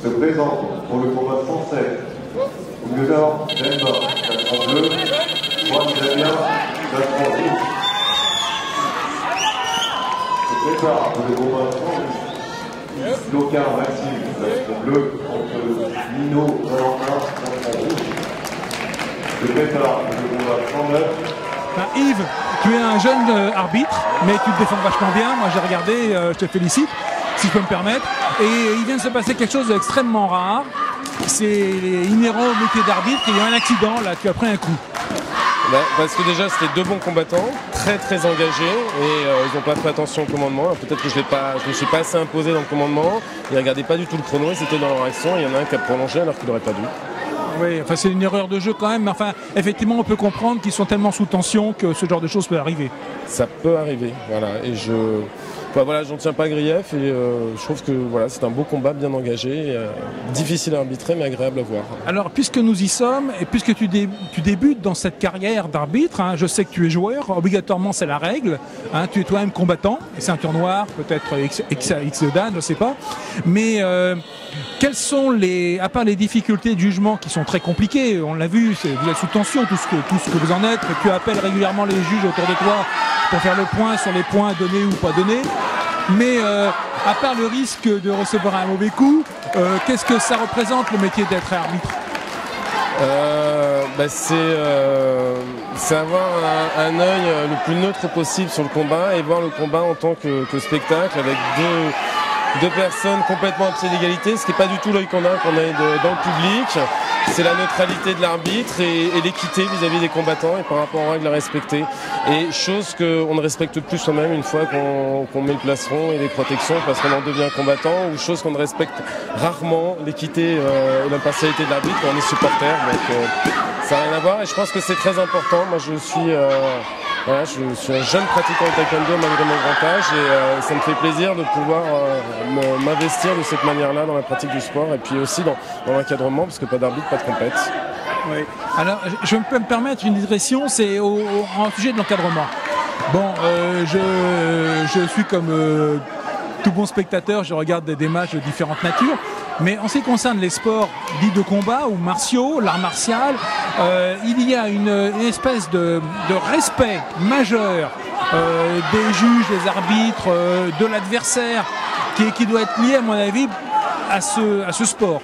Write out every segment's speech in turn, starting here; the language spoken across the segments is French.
Se présente pour le combat français. Au lieu d'or, Denver, 4 bleu, Juan Italien, 4 rouge. Se prépare pour le combat français. Local Maxime, 4 bleu, contre Nino Valentin, 4 rouge. Se prépare pour le combat 109. Yves, tu es un jeune arbitre, mais tu te défends vachement bien. Moi j'ai regardé, je te félicite, si je peux me permettre. Et il vient de se passer quelque chose d'extrêmement rare. C'est inhérent au métier d'arbitre. Il y a un accident, là, tu as pris un coup. Bah, parce que déjà c'était deux bons combattants, très engagés, et ils n'ont pas fait attention au commandement. Peut-être que je me suis pas assez imposé dans le commandement. Ils ne regardaient pas du tout le chrono, ils étaient dans leur action. Il y en a un qui a prolongé alors qu'il n'aurait pas dû. Oui, enfin c'est une erreur de jeu quand même, mais enfin effectivement on peut comprendre qu'ils sont tellement sous tension que ce genre de choses peut arriver. Ça peut arriver, voilà, et voilà, j'en tiens pas grief, et je trouve que voilà, c'est un beau combat bien engagé, difficile à arbitrer mais agréable à voir. Alors puisque nous y sommes, et puisque tu débutes dans cette carrière d'arbitre, hein, je sais que tu es joueur, obligatoirement c'est la règle, hein, tu es toi-même combattant, ceinture noire, peut-être X Dan, je ne sais pas, mais quelles sont à part les difficultés de jugement qui sont très compliquées, on l'a vu, vous êtes sous tension, tout ce que vous en êtes, tu appelles régulièrement les juges autour de toi pour faire le point sur les points donnés ou pas donnés, mais à part le risque de recevoir un mauvais coup, qu'est-ce que ça représente le métier d'être arbitre? C'est avoir un œil le plus neutre possible sur le combat et voir le combat en tant que spectacle avec deux personnes complètement à pied d'égalité, ce qui n'est pas du tout l'œil qu'on a dans le public. C'est la neutralité de l'arbitre et l'équité vis-à-vis des combattants et par rapport aux règles à respecter. Et chose qu'on ne respecte plus soi-même une fois qu'on met le plastron et les protections parce qu'on en devient combattant, ou chose qu'on ne respecte rarement, l'équité et l'impartialité de l'arbitre quand on est supporter. Donc ça n'a rien à voir et je pense que c'est très important. Moi je suis un jeune pratiquant de taekwondo malgré mon grand âge et ça me fait plaisir de pouvoir m'investir de cette manière-là dans la pratique du sport et puis aussi dans l'encadrement parce que pas d'arbitre, pas de compète. Oui. Alors je peux me permettre une digression, c'est en sujet de l'encadrement. Bon, je suis comme tout bon spectateur, je regarde des matchs de différentes natures. Mais en ce qui concerne les sports dits de combat ou martiaux, l'art martial, il y a une espèce de respect majeur des juges, des arbitres, de l'adversaire, qui doit être lié, à mon avis, à ce sport.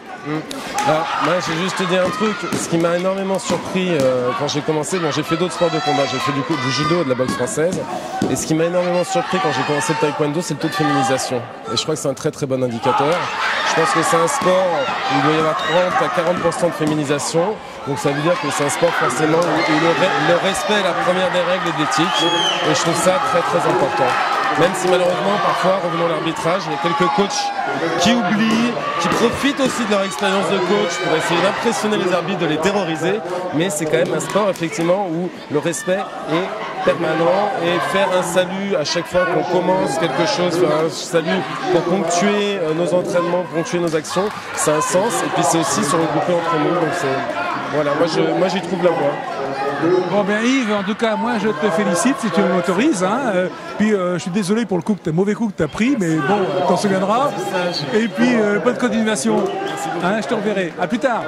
Alors, moi, je vais juste te dire un truc. Ce qui m'a énormément surpris quand j'ai commencé, bon, j'ai fait d'autres sports de combat, j'ai fait du judo et de la boxe française. Et ce qui m'a énormément surpris quand j'ai commencé le taekwondo, c'est le taux de féminisation. Et je crois que c'est un très très bon indicateur. Je pense que c'est un sport où il doit y avoir 30 à 40% de féminisation. Donc ça veut dire que c'est un sport forcément où le respect est la première des règles et de l'éthique. Et je trouve ça très très important. Même si malheureusement, parfois, revenons à l'arbitrage, il y a quelques coachs qui oublient, qui profitent aussi de leur expérience de coach pour essayer d'impressionner les arbitres, de les terroriser. Mais c'est quand même un sport, effectivement, où le respect est permanent et faire un salut à chaque fois qu'on commence quelque chose, faire un salut pour ponctuer nos entraînements, ponctuer nos actions, ça a un sens. Et puis c'est aussi se regrouper entre nous. Donc voilà, moi j'y trouve la voie. Bon ben Yves, en tout cas moi je te félicite si tu m'autorises. Puis je suis désolé pour le mauvais coup que tu as pris, mais bon, t'en souviendras. Et puis bonne continuation. Je te reverrai. À plus tard.